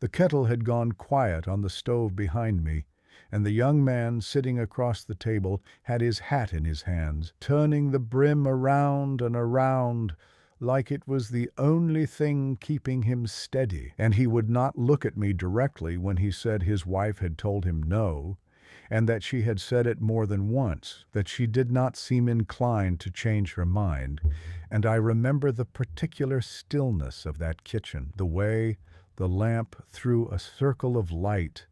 The kettle had gone quiet on the stove behind me, and the young man sitting across the table had his hat in his hands, turning the brim around and around like it was the only thing keeping him steady. And he would not look at me directly when he said his wife had told him no, and that she had said it more than once, that she did not seem inclined to change her mind. And I remember the particular stillness of that kitchen, the way the lamp threw a circle of light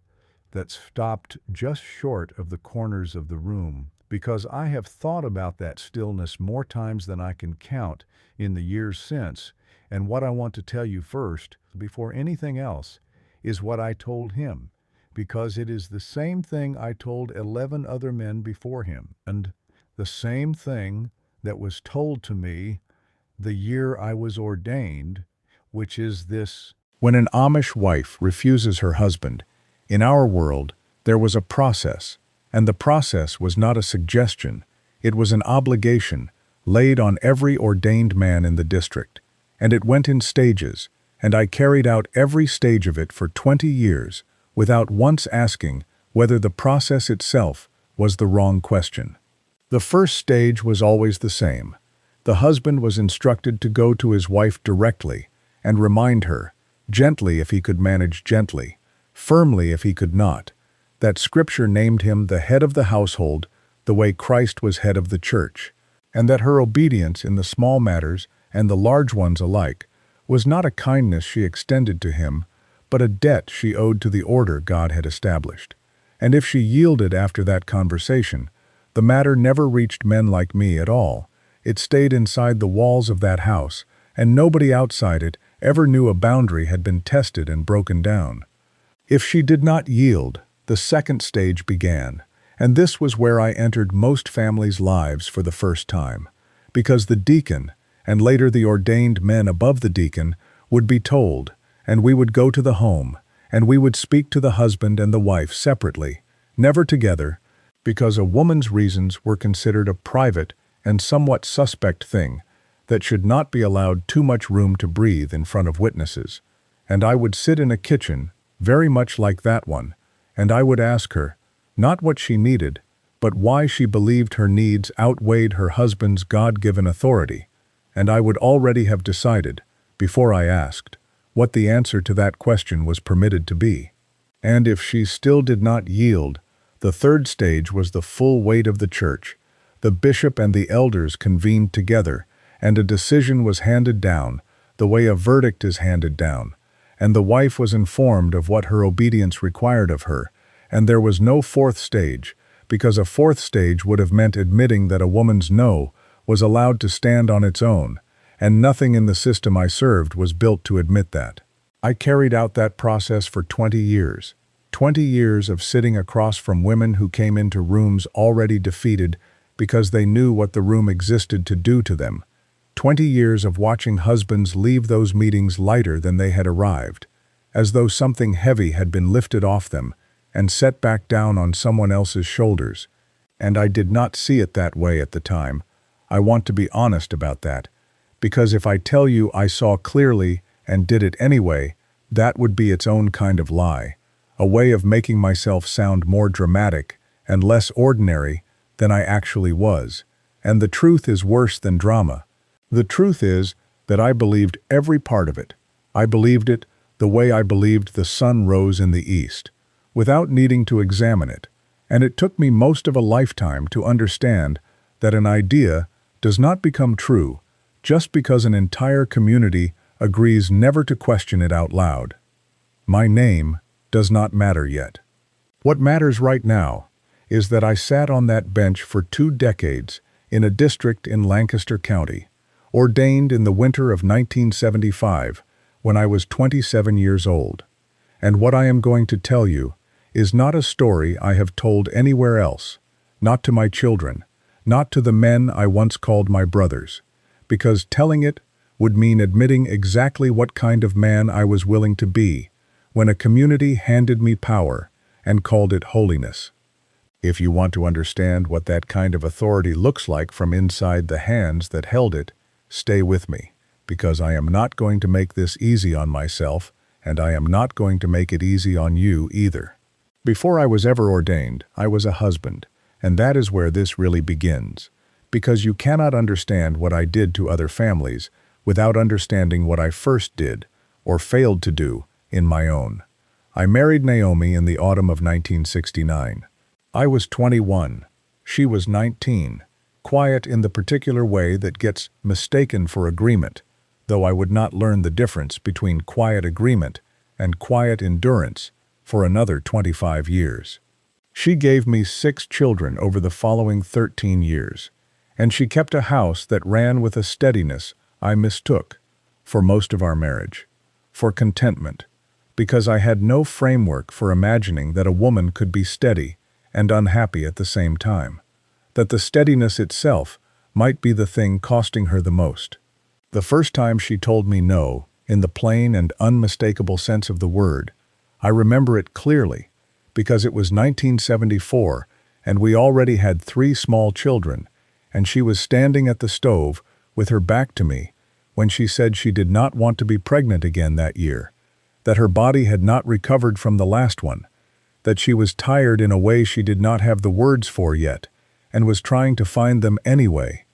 that stopped just short of the corners of the room, because I have thought about that stillness more times than I can count in the years since. And what I want to tell you first, before anything else, is what I told him, because it is the same thing I told 11 other men before him, and the same thing that was told to me the year I was ordained, which is this: when an Amish wife refuses her husband, in our world, there was a process, and the process was not a suggestion. It was an obligation laid on every ordained man in the district, and it went in stages, and I carried out every stage of it for 20 years without once asking whether the process itself was the wrong question. The first stage was always the same. The husband was instructed to go to his wife directly and remind her, gently if he could manage gently, firmly if he could not, that Scripture named him the head of the household the way Christ was head of the church, and that her obedience in the small matters and the large ones alike was not a kindness she extended to him, but a debt she owed to the order God had established. And if she yielded after that conversation, the matter never reached men like me at all. It stayed inside the walls of that house, and nobody outside it ever knew a boundary had been tested and broken down. If she did not yield, the second stage began, and this was where I entered most families' lives for the first time, because the deacon, and later the ordained men above the deacon, would be told, and we would go to the home, and we would speak to the husband and the wife separately, never together, because a woman's reasons were considered a private and somewhat suspect thing that should not be allowed too much room to breathe in front of witnesses. And I would sit in a kitchen, very much like that one, and I would ask her, not what she needed, but why she believed her needs outweighed her husband's God-given authority, and I would already have decided, before I asked, what the answer to that question was permitted to be. And if she still did not yield, the third stage was the full weight of the church. The bishop and the elders convened together, and a decision was handed down, the way a verdict is handed down, and the wife was informed of what her obedience required of her, and there was no fourth stage, because a fourth stage would have meant admitting that a woman's no was allowed to stand on its own, and nothing in the system I served was built to admit that. I carried out that process for 20 years. 20 years of sitting across from women who came into rooms already defeated because they knew what the room existed to do to them. 20 years of watching husbands leave those meetings lighter than they had arrived, as though something heavy had been lifted off them and set back down on someone else's shoulders. And I did not see it that way at the time. I want to be honest about that, because if I tell you I saw clearly and did it anyway, that would be its own kind of lie, a way of making myself sound more dramatic and less ordinary than I actually was. And the truth is worse than drama. The truth is that I believed every part of it. I believed it the way I believed the sun rose in the east, without needing to examine it, and it took me most of a lifetime to understand that an idea does not become true just because an entire community agrees never to question it out loud. My name does not matter yet. What matters right now is that I sat on that bench for 2 decades in a district in Lancaster County, ordained in the winter of 1975 when I was 27 years old. And what I am going to tell you is not a story I have told anywhere else, not to my children, not to the men I once called my brothers, because telling it would mean admitting exactly what kind of man I was willing to be when a community handed me power and called it holiness. If you want to understand what that kind of authority looks like from inside the hands that held it, stay with me, because I am not going to make this easy on myself and I am not going to make it easy on you either. Before I was ever ordained, I was a husband, and that is where this really begins, because you cannot understand what I did to other families without understanding what I first did, or failed to do, in my own. I married Naomi in the autumn of 1969. I was 21. She was 19. Quiet in the particular way that gets mistaken for agreement, though I would not learn the difference between quiet agreement and quiet endurance for another 25 years. She gave me 6 children over the following 13 years, and she kept a house that ran with a steadiness I mistook for most of our marriage, for contentment, because I had no framework for imagining that a woman could be steady and unhappy at the same time, that the steadiness itself might be the thing costing her the most. The first time she told me no, in the plain and unmistakable sense of the word, I remember it clearly, because it was 1974 and we already had 3 small children, and she was standing at the stove with her back to me when she said she did not want to be pregnant again that year, that her body had not recovered from the last one, that she was tired in a way she did not have the words for yet, and was trying to find them anyway.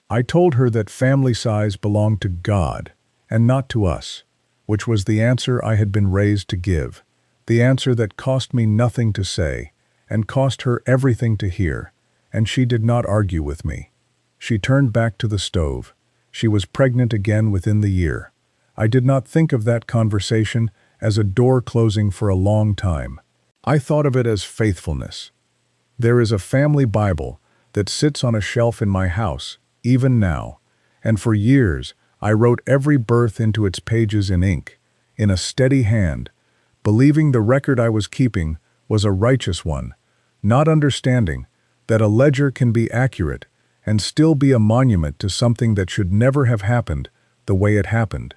I told her that family size belonged to God and not to us, which was the answer I had been raised to give, the answer that cost me nothing to say and cost her everything to hear, and she did not argue with me. She turned back to the stove. She was pregnant again within the year. I did not think of that conversation as a door closing for a long time. I thought of it as faithfulness. There is a family Bible that sits on a shelf in my house, even now, and for years I wrote every birth into its pages in ink, in a steady hand, believing the record I was keeping was a righteous one, not understanding that a ledger can be accurate and still be a monument to something that should never have happened the way it happened.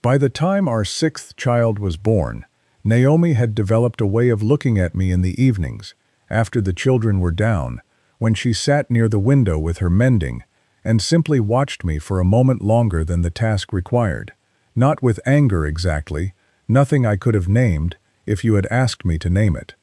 By the time our 6th child was born, Naomi had developed a way of looking at me in the evenings, after the children were down, when she sat near the window with her mending, and simply watched me for a moment longer than the task required, not with anger exactly, nothing I could have named if you had asked me to name it.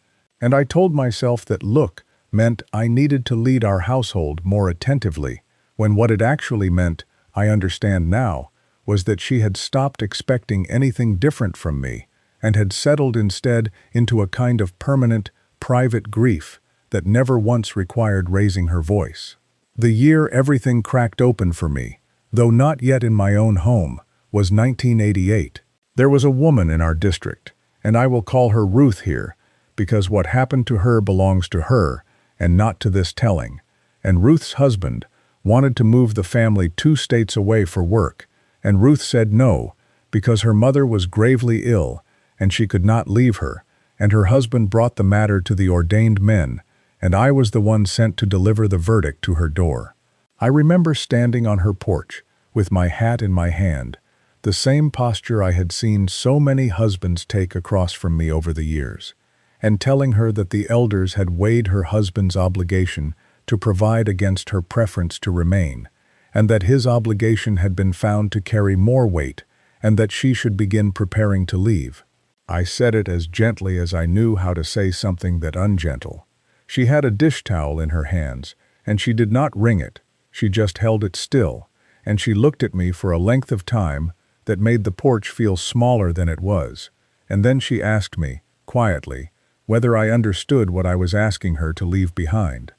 And I told myself that look meant I needed to lead our household more attentively, when what it actually meant, I understand now, was that she had stopped expecting anything different from me and had settled instead into a kind of permanent, private grief that never once required raising her voice. The year everything cracked open for me, though not yet in my own home, was 1988. There was a woman in our district, and I will call her Ruth here, because what happened to her belongs to her and not to this telling, and Ruth's husband wanted to move the family 2 states away for work, and Ruth said no, because her mother was gravely ill and she could not leave her, and her husband brought the matter to the ordained men, and I was the one sent to deliver the verdict to her door. I remember standing on her porch, with my hat in my hand, the same posture I had seen so many husbands take across from me over the years, and telling her that the elders had weighed her husband's obligation to provide against her preference to remain, and that his obligation had been found to carry more weight, and that she should begin preparing to leave. I said it as gently as I knew how to say something that ungentle. She had a dish towel in her hands, and she did not wring it, she just held it still, and she looked at me for a length of time that made the porch feel smaller than it was, and then she asked me, quietly, whether I understood what I was asking her to leave behind.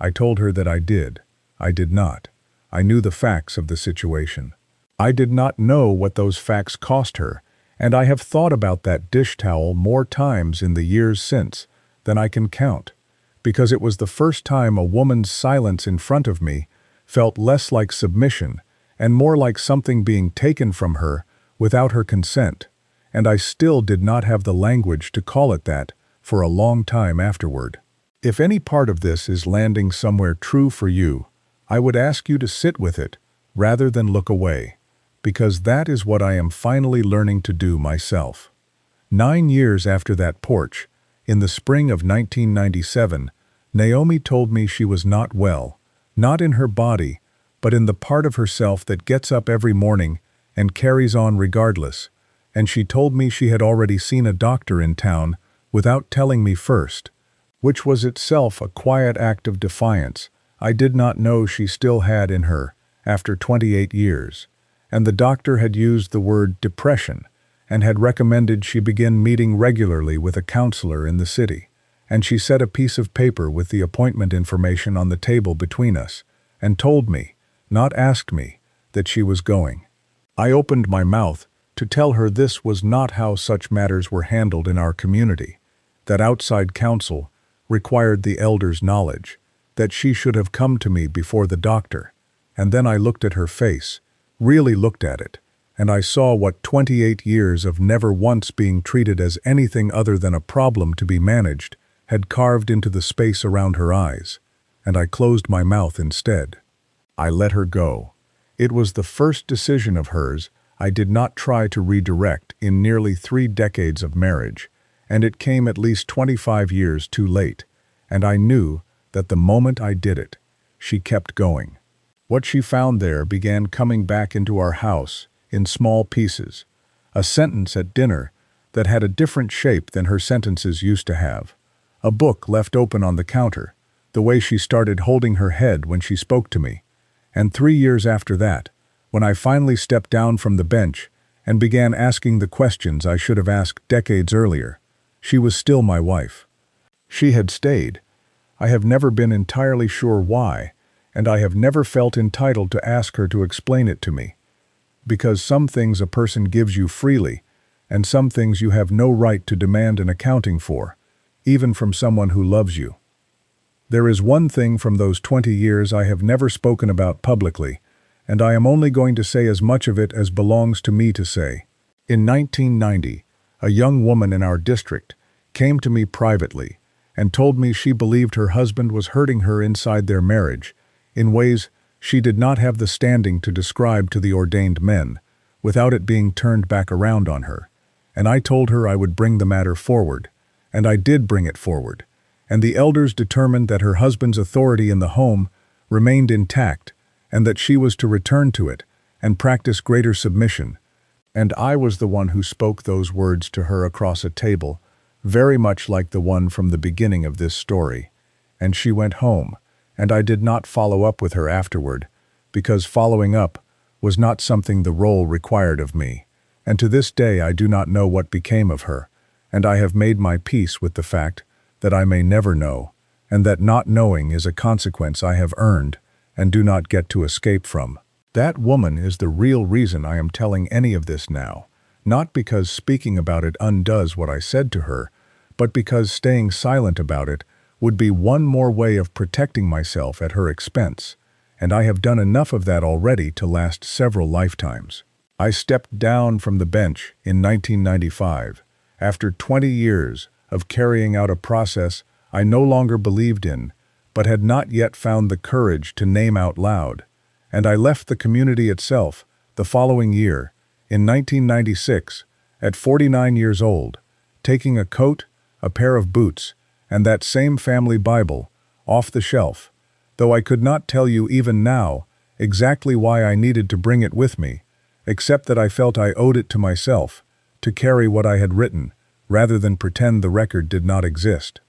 I told her that I did. I did not. I knew the facts of the situation. I did not know what those facts cost her, and I have thought about that dish towel more times in the years since than I can count, because it was the first time a woman's silence in front of me felt less like submission and more like something being taken from her without her consent, and I still did not have the language to call it that for a long time afterward. If any part of this is landing somewhere true for you, I would ask you to sit with it rather than look away, because that is what I am finally learning to do myself. 9 years after that porch, in the spring of 1997, Naomi told me she was not well, not in her body, but in the part of herself that gets up every morning and carries on regardless, and she told me she had already seen a doctor in town without telling me first, which was itself a quiet act of defiance I did not know she still had in her after 28 years, and the doctor had used the word depression and had recommended she begin meeting regularly with a counselor in the city, and she set a piece of paper with the appointment information on the table between us and told me, not asked me, that she was going. I opened my mouth to tell her this was not how such matters were handled in our community, that outside counsel required the elder's knowledge, that she should have come to me before the doctor, and then I looked at her face, really looked at it, and I saw what 28 years of never once being treated as anything other than a problem to be managed had carved into the space around her eyes, and I closed my mouth instead. I let her go. It was the first decision of hers I did not try to redirect in nearly 3 decades of marriage, and it came at least 25 years too late, and I knew that the moment I did it, she kept going. What she found there began coming back into our house in small pieces, a sentence at dinner that had a different shape than her sentences used to have, a book left open on the counter, the way she started holding her head when she spoke to me, and 3 years after that, when I finally stepped down from the bench and began asking the questions I should have asked decades earlier, she was still my wife. She had stayed. I have never been entirely sure why, and I have never felt entitled to ask her to explain it to me, because some things a person gives you freely, and some things you have no right to demand an accounting for, even from someone who loves you. There is one thing from those 20 years I have never spoken about publicly, and I am only going to say as much of it as belongs to me to say. In 1990, a young woman in our district came to me privately and told me she believed her husband was hurting her inside their marriage in ways she did not have the standing to describe to the ordained men, without it being turned back around on her, and I told her I would bring the matter forward, and I did bring it forward, and the elders determined that her husband's authority in the home remained intact and that she was to return to it and practice greater submission, and I was the one who spoke those words to her across a table, very much like the one from the beginning of this story, and she went home, and I did not follow up with her afterward, because following up was not something the role required of me, and to this day I do not know what became of her, and I have made my peace with the fact that I may never know, and that not knowing is a consequence I have earned and do not get to escape from. That woman is the real reason I am telling any of this now, not because speaking about it undoes what I said to her, but because staying silent about it would be one more way of protecting myself at her expense, and I have done enough of that already to last several lifetimes. I stepped down from the bench in 1995, after 20 years of carrying out a process I no longer believed in, but had not yet found the courage to name out loud, and I left the community itself the following year, in 1996, at 49 years old, taking a coat, a pair of boots, and that same family Bible off the shelf, though I could not tell you even now exactly why I needed to bring it with me, except that I felt I owed it to myself to carry what I had written, rather than pretend the record did not exist.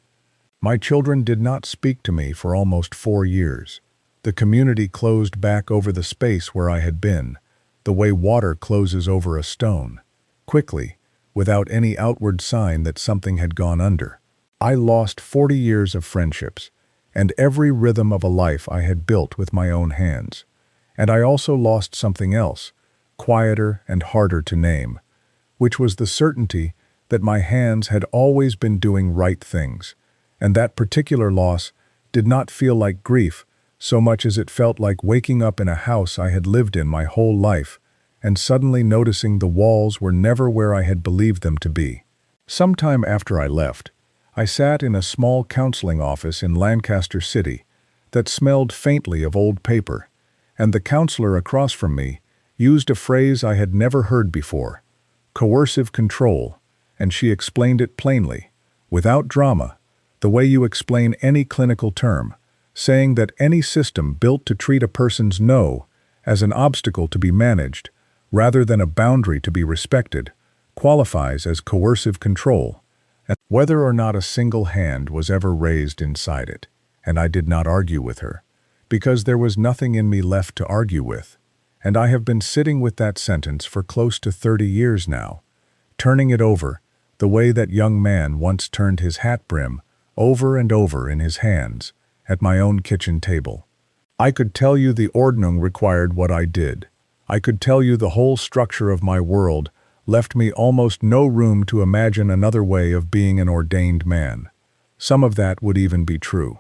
My children did not speak to me for almost 4 years. The community closed back over the space where I had been, the way water closes over a stone, quickly, without any outward sign that something had gone under. I lost 40 years of friendships, and every rhythm of a life I had built with my own hands. And I also lost something else, quieter and harder to name, which was the certainty that my hands had always been doing right things, and that particular loss did not feel like grief so much as it felt like waking up in a house I had lived in my whole life and suddenly noticing the walls were never where I had believed them to be. Sometime after I left, I sat in a small counseling office in Lancaster City that smelled faintly of old paper, and the counselor across from me used a phrase I had never heard before, coercive control, and she explained it plainly, without drama, the way you explain any clinical term, saying that any system built to treat a person's no as an obstacle to be managed, rather than a boundary to be respected, qualifies as coercive control, and whether or not a single hand was ever raised inside it, and I did not argue with her, because there was nothing in me left to argue with, and I have been sitting with that sentence for close to 30 years now, turning it over, the way that young man once turned his hat brim, over and over in his hands, at my own kitchen table. I could tell you the Ordnung required what I did. I could tell you the whole structure of my world left me almost no room to imagine another way of being an ordained man. Some of that would even be true.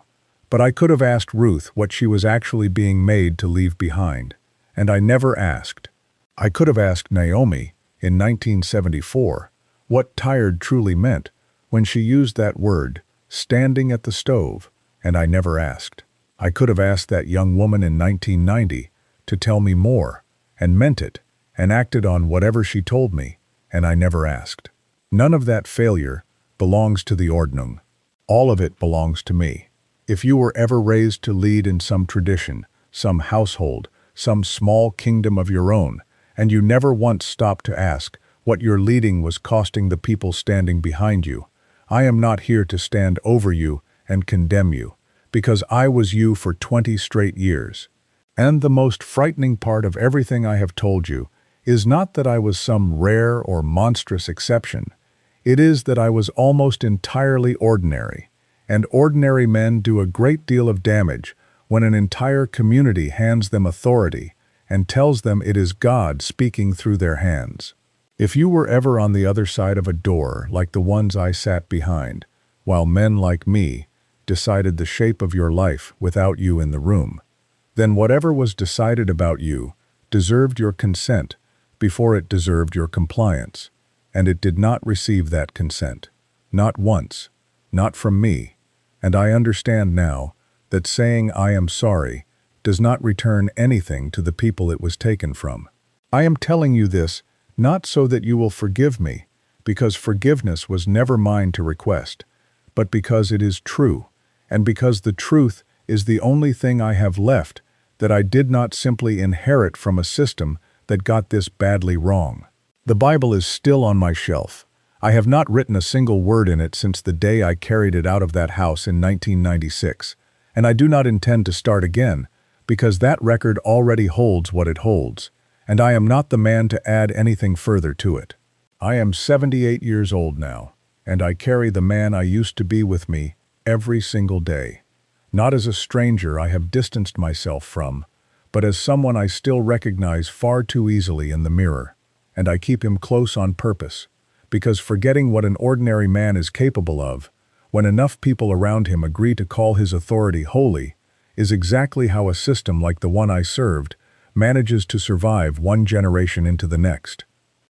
But I could have asked Ruth what she was actually being made to leave behind, and I never asked. I could have asked Naomi, in 1974, what tired truly meant when she used that word, standing at the stove, and I never asked. I could have asked that young woman in 1990 to tell me more, and meant it, and acted on whatever she told me, and I never asked. None of that failure belongs to the Ordnung. All of it belongs to me. If you were ever raised to lead in some tradition, some household, some small kingdom of your own, and you never once stopped to ask what your leading was costing the people standing behind you, I am not here to stand over you and condemn you, because I was you for 20 straight years. And the most frightening part of everything I have told you is not that I was some rare or monstrous exception. It is that I was almost entirely ordinary, and ordinary men do a great deal of damage when an entire community hands them authority and tells them it is God speaking through their hands. If you were ever on the other side of a door like the ones I sat behind, while men like me decided the shape of your life without you in the room, then whatever was decided about you deserved your consent before it deserved your compliance, and it did not receive that consent, not once, not from me, and I understand now that saying I am sorry does not return anything to the people it was taken from. I am telling you this not so that you will forgive me, because forgiveness was never mine to request, but because it is true, and because the truth is the only thing I have left that I did not simply inherit from a system that got this badly wrong. The Bible is still on my shelf. I have not written a single word in it since the day I carried it out of that house in 1996, and I do not intend to start again, because that record already holds what it holds, and I am not the man to add anything further to it. I am 78 years old now, and I carry the man I used to be with me every single day. Not as a stranger I have distanced myself from, but as someone I still recognize far too easily in the mirror, and I keep him close on purpose, because forgetting what an ordinary man is capable of, when enough people around him agree to call his authority holy, is exactly how a system like the one I served manages to survive one generation into the next.